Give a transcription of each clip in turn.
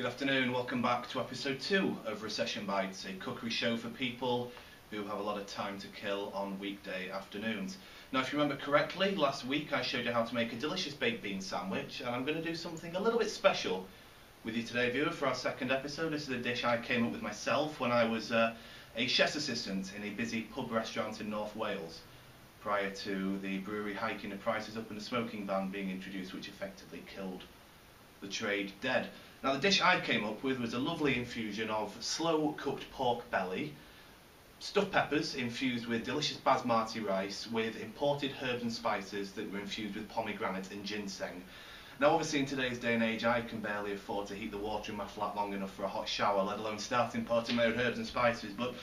Good afternoon, welcome back to episode 2 of Recession Bites, a cookery show for people who have a lot of time to kill on weekday afternoons. Now, if you remember correctly, last week I showed you how to make a delicious baked bean sandwich, and I'm going to do something a little bit special with you today, viewer, for our second episode. This is a dish I came up with myself when I was a chef's assistant in a busy pub restaurant in North Wales, prior to the brewery hiking the prices up and the smoking ban being introduced, which effectively killed the trade dead. Now, the dish I came up with was a lovely infusion of slow cooked pork belly, stuffed peppers infused with delicious basmati rice with imported herbs and spices that were infused with pomegranate and ginseng. Now, obviously in today's day and age I can barely afford to heat the water in my flat long enough for a hot shower, let alone start importing my own herbs and spices, but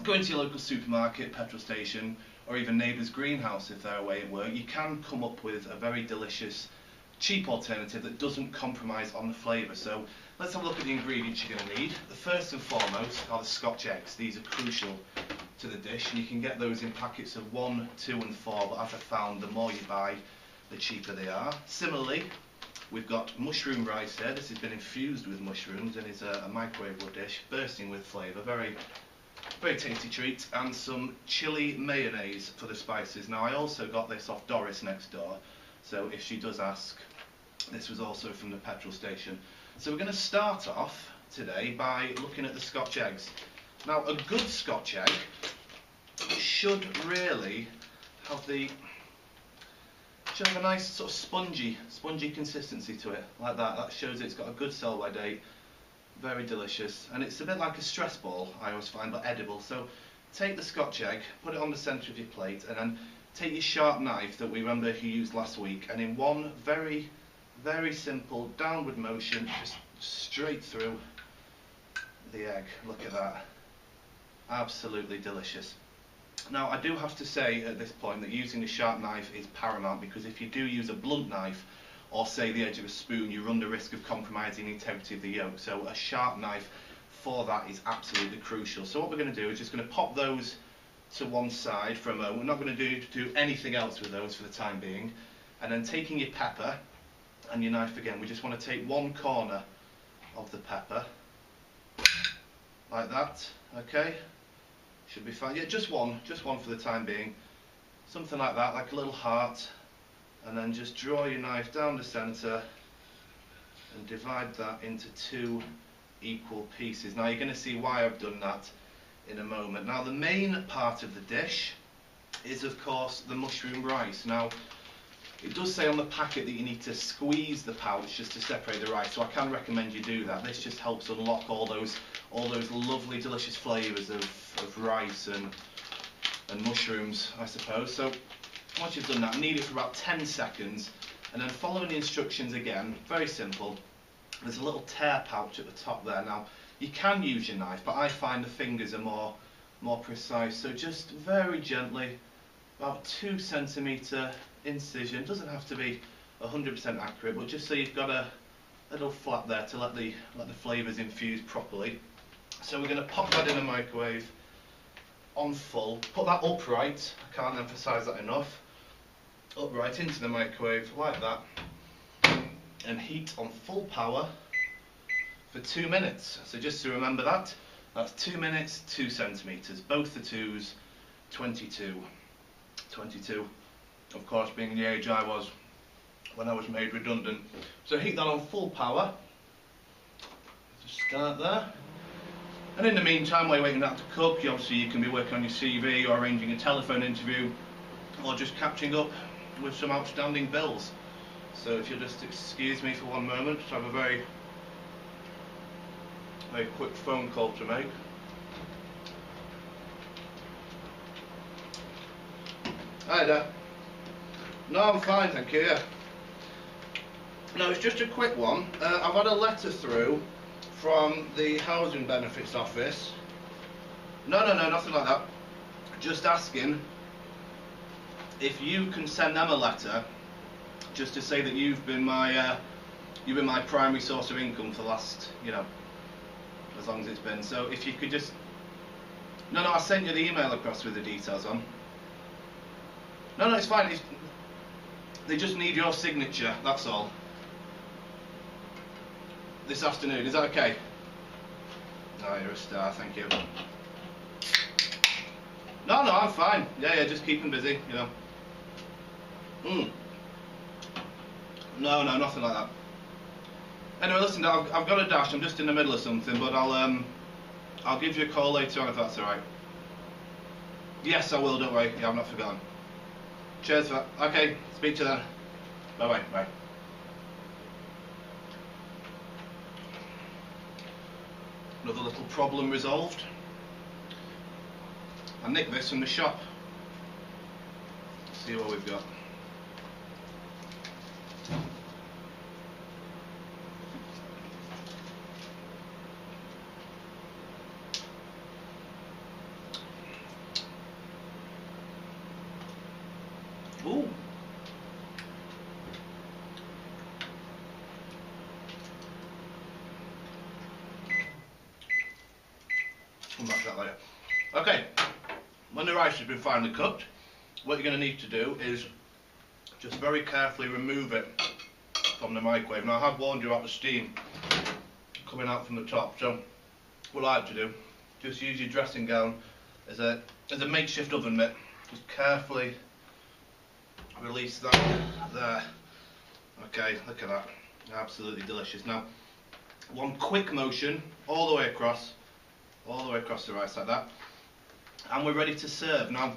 go into your local supermarket, petrol station, or even neighbour's greenhouse if they're away at work, you can come up with a very delicious cheap alternative that doesn't compromise on the flavour. So let's have a look at the ingredients you're going to need. The first and foremost are the Scotch eggs. These are crucial to the dish, and you can get those in packets of 1, 2 and 4, but as I found, the more you buy, the cheaper they are. Similarly, we've got mushroom rice here. This has been infused with mushrooms and is a microwavable dish, bursting with flavour, very tasty treat, and some chili mayonnaise for the spices. Now, I also got this off Doris next door, so if she does ask, this was also from the petrol station. So we're going to start off today by looking at the Scotch eggs. Now, a good Scotch egg should really have a nice sort of spongy consistency to it, like that. That shows it's got a good sell-by date, very delicious, and it's a bit like a stress ball, I always find, but edible. So take the Scotch egg, put it on the centre of your plate, and then take your sharp knife that we remember you used last week, and in one very simple downward motion, just straight through the egg. Look at that. Absolutely delicious. Now, I do have to say at this point that using a sharp knife is paramount, because if you do use a blunt knife, or say the edge of a spoon, you run the risk of compromising the integrity of the yolk. So a sharp knife for that is absolutely crucial. So what we're going to do is just going to pop those to one side for a moment. We're not going to do anything else with those for the time being. And then taking your pepper and your knife again, we just want to take one corner of the pepper, like that, okay? Should be fine. Yeah, just one for the time being. Something like that, like a little heart. And then just draw your knife down the centre and divide that into 2 equal pieces. Now, you're going to see why I've done that in a moment. Now, the main part of the dish is, of course, the mushroom rice. Now, it does say on the packet that you need to squeeze the pouch just to separate the rice, so I can recommend you do that. This just helps unlock all those lovely, delicious flavours of rice and mushrooms, I suppose. So once you've done that, knead it for about 10 seconds, and then following the instructions again, very simple. There's a little tear pouch at the top there. Now, you can use your knife, but I find the fingers are more precise. So just very gently, about 2 centimetre incision. Doesn't have to be 100% accurate, but just so you've got a little flap there to let the flavours infuse properly. So we're going to pop that in the microwave on full. Put that upright. I can't emphasise that enough. Upright into the microwave like that, and heat on full power for 2 minutes. So just to remember that, that's 2 minutes, 2 centimetres, both the 2s, 22. Of course, being the age I was when I was made redundant. So heat that on full power. Just start there. And in the meantime, while you're waiting that to cook, obviously you can be working on your CV or arranging a telephone interview, or just catching up with some outstanding bills. So if you'll just excuse me for one moment, I have a very quick phone call to make. Hi there. No, I'm fine, thank you, yeah. No, it's just a quick one. I've had a letter through from the Housing Benefits Office. No, nothing like that. Just asking if you can send them a letter just to say that you've been my primary source of income for the last, as long as it's been. So if you could just... No, I sent you the email across with the details on. No, it's fine. They just need your signature, that's all. this afternoon. Is that okay? Oh, you're a star, thank you. No, I'm fine. Yeah, just keep them busy, you know. No, nothing like that. Anyway, listen, I've got a dash. I'm just in the middle of something, but I'll give you a call later on if that's alright. Yes, I will. Don't worry. Yeah, I've not forgotten. Cheers for that. Okay, speak to you then. Bye. Another little problem resolved. I nicked this from the shop. Let's see what we've got. Ooh. Come back to that later. Okay, when the rice has been finely cooked, what you're going to need to do is just very carefully remove it from the microwave. Now, I have warned you about the steam coming out from the top, so what I like to do, just use your dressing gown as a makeshift oven mitt. Just carefully release that there. Okay, look at that, absolutely delicious. Now, one quick motion all the way across the rice like that, and we're ready to serve. Now,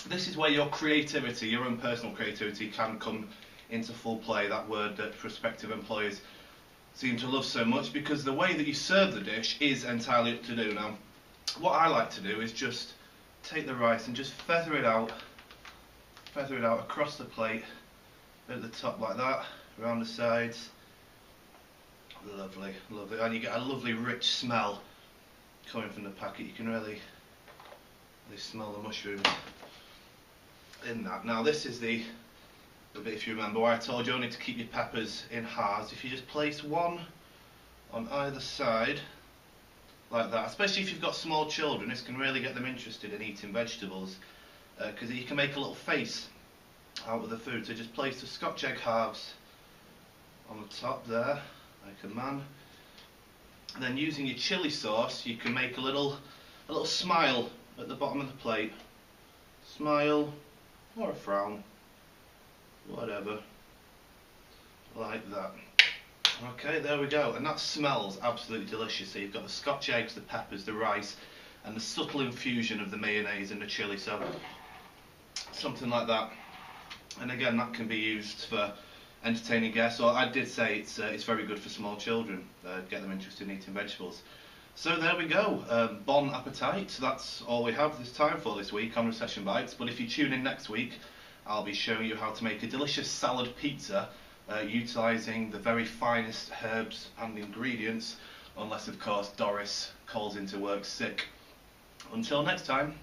this is where your creativity, your own personal creativity, can come into full play. That word that prospective employers seem to love so much, because the way that you serve the dish is entirely up to you. Now, what I like to do is just take the rice and just feather it out across the plate, at the top like that, around the sides. Lovely, and you get a lovely rich smell coming from the packet. You can really smell the mushrooms in that. Now, this is the bit, if you remember, where I told you only to keep your peppers in halves. If you just place one on either side like that, especially if you've got small children, this can really get them interested in eating vegetables, because you can make a little face out of the food. So just place the Scotch egg halves on the top there, like a man. And then using your chilli sauce, you can make a little smile at the bottom of the plate. Smile or a frown, whatever, like that. Okay, there we go, and that smells absolutely delicious. So you've got the Scotch eggs, the peppers, the rice, and the subtle infusion of the mayonnaise and the chilli. So something like that. And again, that can be used for entertaining guests, or I did say it's very good for small children, get them interested in eating vegetables. So there we go, bon appetit. So that's all we have this time for this week on Recession Bites. But if you tune in next week, I'll be showing you how to make a delicious salad pizza utilising the very finest herbs and ingredients, unless of course Doris calls into work sick. Until next time.